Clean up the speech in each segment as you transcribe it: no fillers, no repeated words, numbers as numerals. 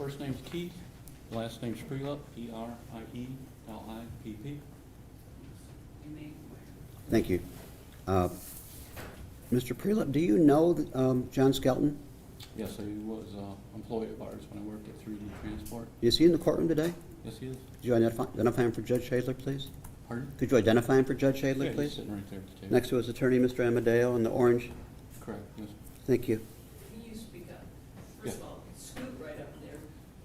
First name's Keith, last name's Prielipp, P-R-I-E-L-I-P-P. Thank you. Mr. Prielipp, do you know John Skelton? Yes, he was an employee of ours when I worked at 3D Transport. Is he in the courtroom today? Yes, he is. Could you identify him for Judge Shadler, please? Pardon? Could you identify him for Judge Shadler, Yeah, he's please? sitting right there at the table. Next to his attorney, Mr. Amadeo, in the orange. Correct, yes. Thank you. Can you speak up? Yeah. First of all, scoot right up there,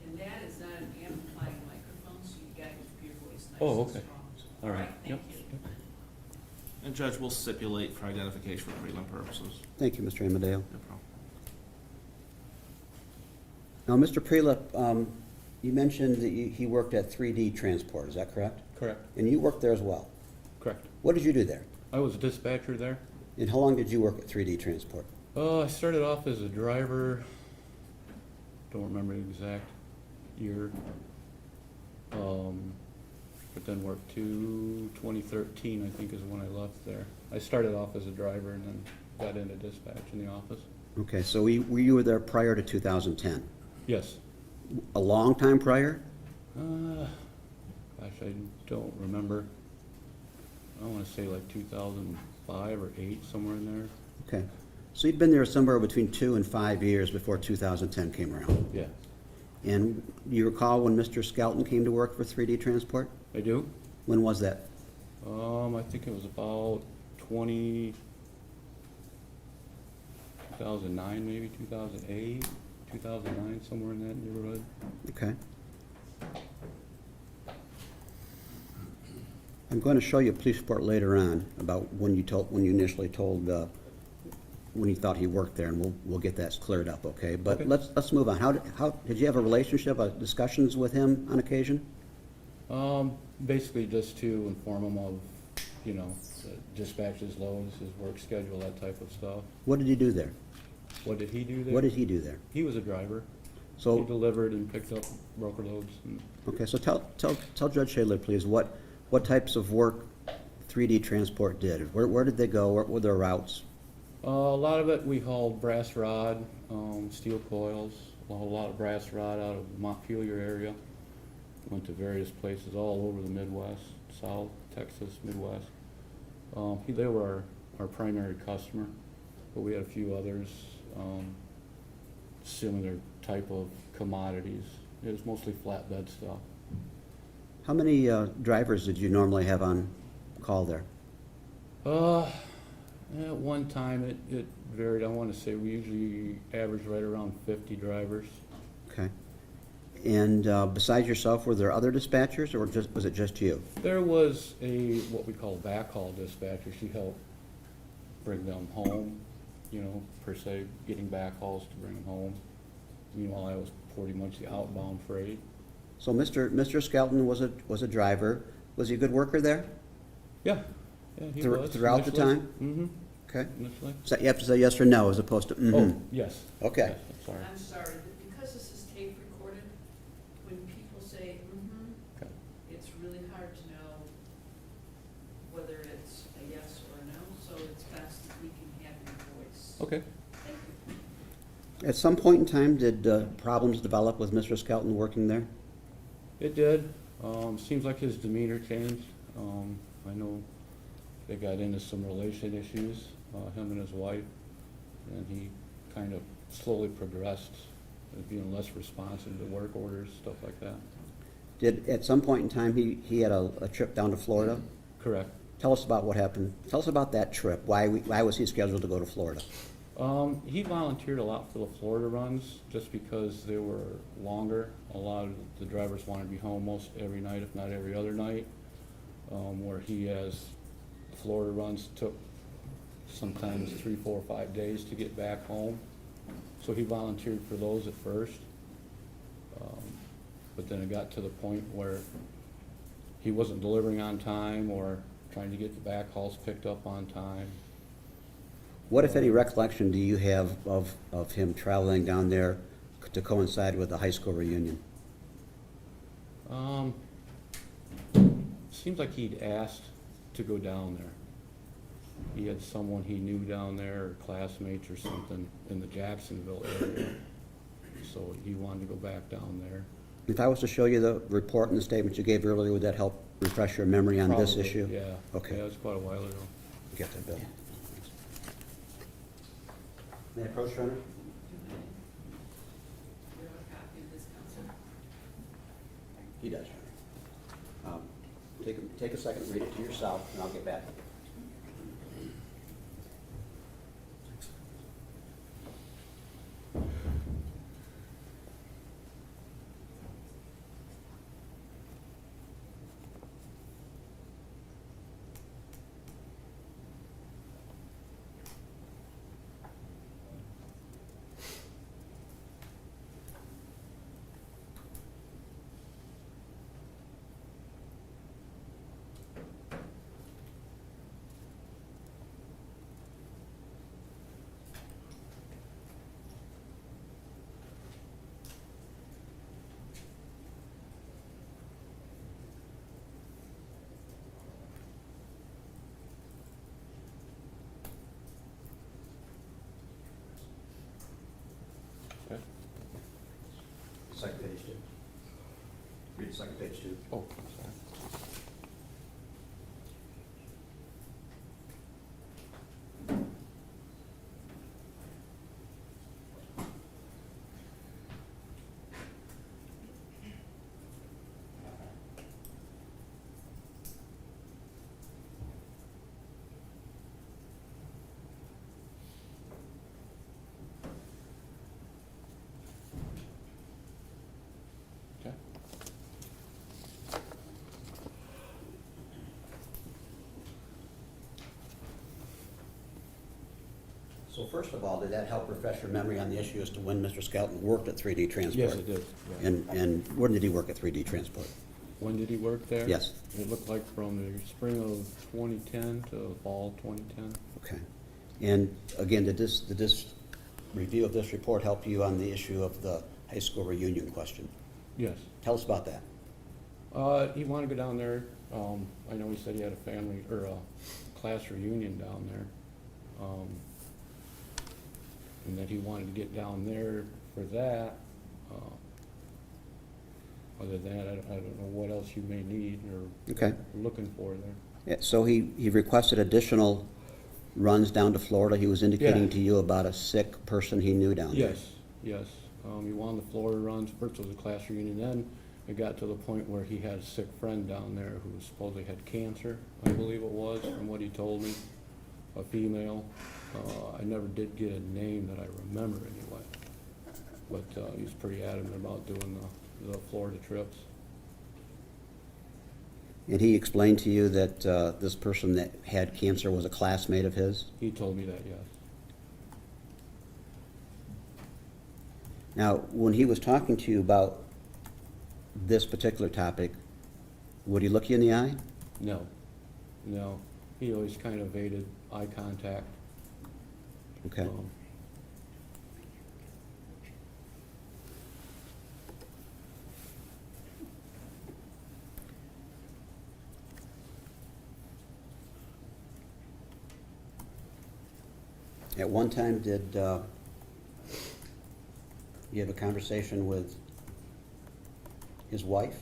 and that is not an amplifying microphone, so you gotta keep your voice nice Oh, and okay. strong. All right, Thank yep. you. And Judge, we'll stipulate for identification for prelim purposes. Thank you, Mr. Amadeo. No problem. Now, Mr. Prielipp, you mentioned that he worked at 3D Transport, is that correct? Correct, And you worked there as well. correct. What did you do there? I was a dispatcher there. And how long did you work at 3D Transport? I started off as a driver, don't remember the exact year. But then worked to 2013, I think is when I left there. I started off as a driver and then got into dispatch in the office. Okay, so you were there prior to 2010? Yes. A long time prior? Gosh, I don't remember. I want to say like 2005 or 8, somewhere in there. Okay. So you'd been there somewhere between 2 and 5 years before 2010 came around. Yeah, And do you recall when Mr. Skelton came to work for 3D Transport? I do. When was that? I think it was about 2009, maybe 2008, 2009, somewhere in that neighborhood. Okay. I'm going to show you a police report later on about when you initially told, when you thought he worked there, and we'll get that cleared up, okay? But Okay. let's move on. How did you have a relationship, discussions with him on occasion? Basically just to inform him of, dispatch his loads, his work schedule, that type of stuff. What did he do there? What did he do there? What did he do there? He was a driver. He So, delivered and picked up broker loads. And okay, so tell Judge Shadler, please, what types of work 3D Transport did? Where did they go? What were their routes? a lot of it, we hauled brass rod, steel coils, a lot of brass rod out of Montpelier area. Went to various places all over the Midwest, South, Texas, Midwest. They were our primary customer, but we had a few others, similar type of commodities. It was mostly flatbed stuff. How many drivers did you normally have on call there? At one time it varied. I want to say we usually averaged right around 50 drivers. Okay. And besides yourself, were there other dispatchers, or was it just you? There was what we call a backhaul dispatcher. She helped bring them home, per se, getting backhauls to bring them home. Meanwhile, I was pretty much the outbound freight. So Mr. Skelton was a driver. Was he a good worker there? Yeah, he was. Throughout the time? Mm-hmm, Okay. initially. So you have to say yes or no as opposed to mm-hmm. Oh, yes. Okay. Yes, I'm sorry. I'm sorry, because this is tape recorded, when people say, Okay. it's really hard to know whether it's a yes or a no, so it's best that we can have your voice. Okay. Thank you. At some point in time, did problems develop with Mr. Skelton working there? It did. Seems like his demeanor changed. I know they got into some relation issues, him and his wife, and he kind of slowly progressed as being less responsive to work orders, stuff like that. At some point in time, he had a trip down to Florida? Correct. Tell us about what happened. Tell us about that trip. Why was he scheduled to go to Florida? He volunteered a lot for the Florida runs just because they were longer. A lot of the drivers wanted to be home most every night, if not every other night, where he has Florida runs took sometimes 3, 4, 5 days to get back home. So he volunteered for those at first. But then it got to the point where he wasn't delivering on time or trying to get the backhauls picked up on time. What, if any, recollection do you have of him traveling down there to coincide with the high school reunion? Seems like he'd asked to go down there. He had someone he knew down there, or classmates or something, in the Jacksonville area. so he wanted to go back down there. If I was to show you the report and the statement you gave earlier, would that help refresh your memory on this Probably, issue? Yeah. Okay. Yeah, it was quite a while ago. Get that, Bill. May I approach, Renner? Do you have a copy of this, Counselor? He does, Renner. Take a second, read it to yourself, and I'll get back. Okay. Second page, too. Read the second page, too. Oh, I'm sorry. Okay. So first of all, did that help refresh your memory on the issue as to when Mr. Skelton worked at 3D Transport? Yes, it did. Yeah. And when did he work at 3D Transport? When did he work there? Yes. It looked like from the spring of 2010 to fall 2010. Okay. And again, did this review of this report help you on the issue of the high school reunion question? Yes. Tell us about that. He wanted to go down there. I know he said he had a family, or a class reunion down there. And that he wanted to get down there for that. Other than that, I don't know what else you may need or Okay. looking for there. Yeah, so he requested additional runs down to Florida. He was indicating Yeah. to you about a sick person he knew down there. Yes, yes. He wanted the Florida runs. First was a class reunion, then it got to the point where he had a sick friend down there who supposedly had cancer, I believe it was, from what he told me, a female. I never did get a name that I remember anyway, but he was pretty adamant about doing the Florida trips. And he explained to you that this person that had cancer was a classmate of his? He told me that, yes. Now, when he was talking to you about this particular topic, would he look you in the eye? No, no. He always kind of evaded eye contact. Okay. At one time, did you have a conversation with his wife?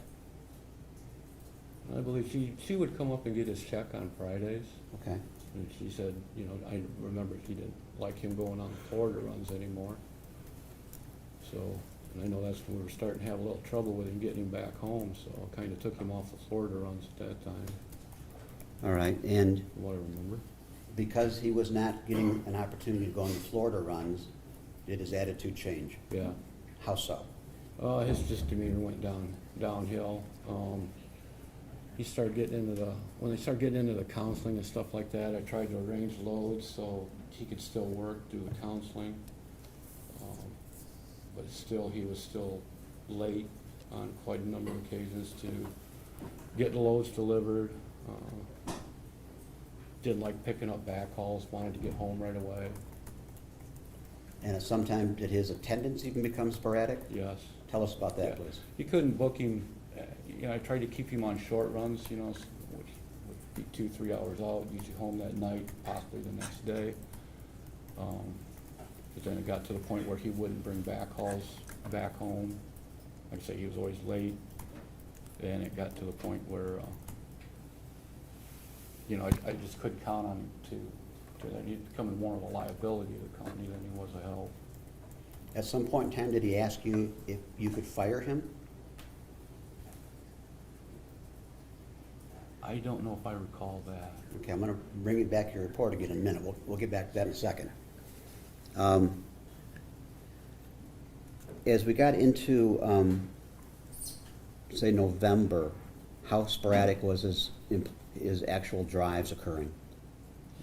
I believe she would come up and get his check on Fridays. Okay. And she said, you know, I remember she didn't like him going on the Florida runs anymore. So, and I know that's when we were starting to have a little trouble with him getting him back home, so I kind of took him off the Florida runs at that time, All right, and from what I remember. because he was not getting an opportunity to go on the Florida runs, did his attitude change? Yeah. How so? His just demeanor went downhill. He started getting into when they started getting into the counseling and stuff like that, I tried to arrange loads so he could still work, do the counseling. But still, he was still late on quite a number of occasions to get the loads delivered. Didn't like picking up backhauls, wanted to get home right away. And at some time, did his attendance even become sporadic? Yes. Tell us about that, Yeah. please. You couldn't book him, you know, I tried to keep him on short runs, you know, which would be 2-3 hours out, usually home that night, possibly the next day. But then it got to the point where he wouldn't bring backhauls back home. Like I say, he was always late. And it got to the point where, you know, I just couldn't count on him to he's becoming more of a liability to the company than he was a help. At some point in time, did he ask you if you could fire him? I don't know if I recall that. Okay, I'm gonna bring you back to your report again in a minute. We'll get back to that in a second. As we got into, say, November, how sporadic was his actual drives occurring?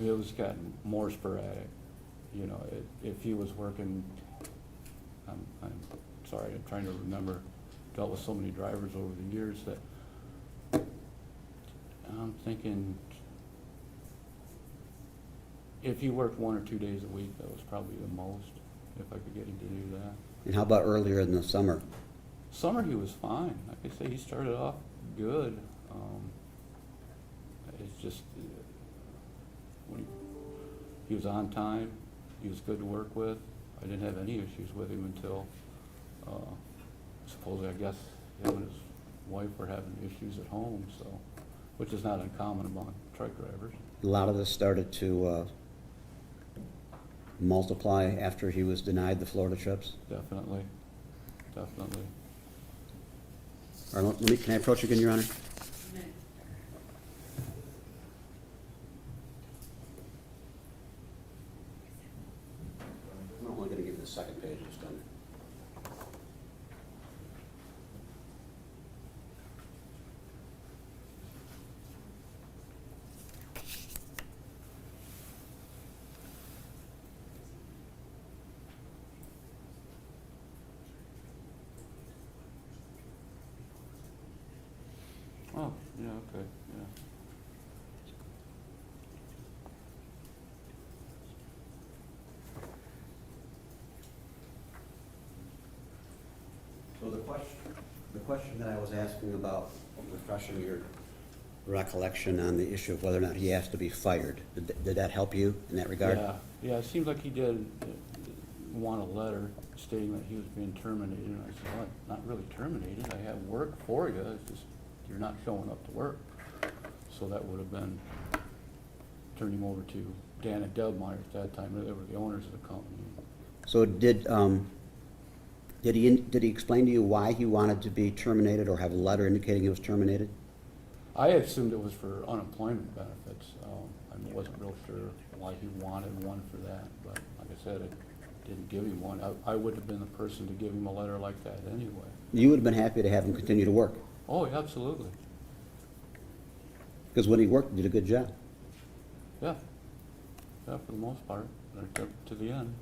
It was gotten more sporadic. You know, if he was working, I'm sorry, I'm trying to remember, dealt with so many drivers over the years that I'm thinking if he worked 1 or 2 days a week, that was probably the most, if I could get him to do that. And how about earlier in the summer? Summer, he was fine. Like I say, he started off good. It's just, when he was on time, he was good to work with. I didn't have any issues with him until, supposedly, I guess, him and his wife were having issues at home, so, which is not uncommon among truck drivers. A lot of this started to multiply after he was denied the Florida trips? Definitely, definitely. All right, can I approach you again, Your Honor? May. I'm only going to give you the second page, it's done. Oh, yeah, okay, yeah. So the question that I was asking about, refreshing your recollection on the issue of whether or not he has to be fired, did that help you in that regard? Yeah, it seems like he did want a letter stating that he was being terminated, and I said, well, not really terminated, I have work for you, it's just, you're not showing up to work. So that would have been turning over to Dan and Deb Meyer at that time, they were the owners of the company. So did he explain to you why he wanted to be terminated or have a letter indicating he was terminated? I assumed it was for unemployment benefits. I wasn't real sure why he wanted one for that, but like I said, I didn't give him one. I would have been the person to give him a letter like that anyway. You would have been happy to have him continue to work, Oh, yeah, absolutely. because when he worked, he did a good job. Yeah. Yeah, for the most part, or to the end.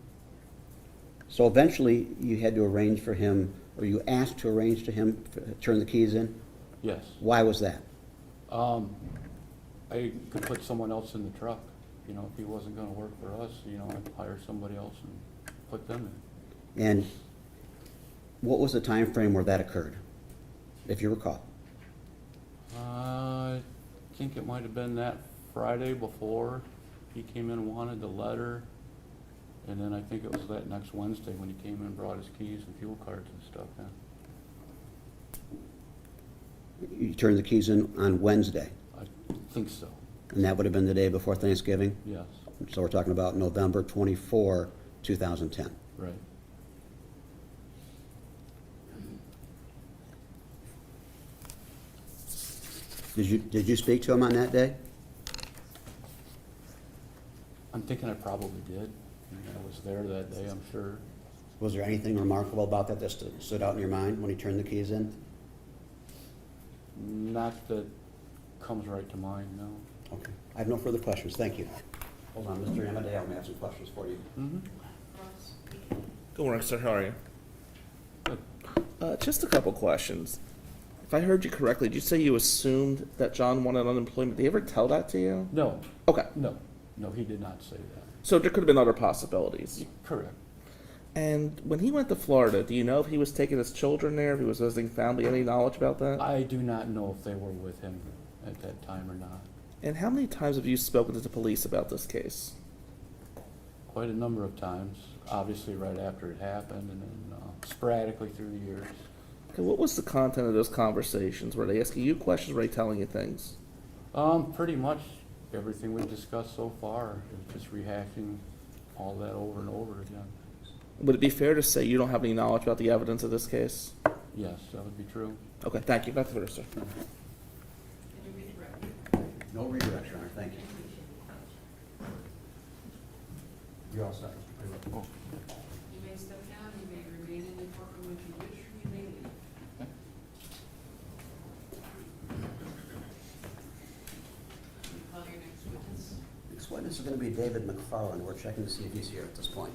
So eventually, you had to arrange for him, or you asked to arrange to him, turn the keys in? Yes. Why was that? I could put someone else in the truck. You know, if he wasn't gonna work for us, you know, I'd hire somebody else and put them in. And what was the time frame where that occurred, if you recall? I think it might have been that Friday before he came in and wanted the letter. And then I think it was that next Wednesday when he came in and brought his keys and fuel cards and stuff in. You turned the keys in on Wednesday, I think so, and that would have been the day before Thanksgiving? yes, So we're talking about November 24, 2010. right. Did you speak to him on that day? I'm thinking I probably did. I mean, I was there that day, I'm sure. Was there anything remarkable about that that stood out in your mind when he turned the keys in? Not that comes right to mind, no. Okay. I have no further questions. Thank you. Hold on, Mr. Amadeo, may have some questions for you. Mm-hmm. Ross? Good morning, sir. How are you? Good. Just a couple questions. If I heard you correctly, did you say you assumed that John wanted unemployment? Did he ever tell that to you? No, Okay. no, he did not say that. So there could have been other possibilities. Correct. And when he went to Florida, do you know if he was taking his children there, if he was visiting family? Any knowledge about that? I do not know if they were with him at that time or not. And how many times have you spoken to the police about this case? Quite a number of times. obviously right after it happened, and then sporadically through the years. Okay, what was the content of those conversations? Were they asking you questions? Were they telling you things? Pretty much everything we've discussed so far, is just rehashing all that over and over again. Would it be fair to say you don't have any knowledge about the evidence of this case? Yes, that would be true. Okay, thank you. Back to the sir. Can you redirect? No redirect, Your Honor, thank you. You're all set, Mr. Prielipp. Oh, You may step down, you may remain in the courtroom if you wish, or you may leave. okay. Can you call your next witness? Next witness is going to be David McFarland. We're checking to see if he's here at this point.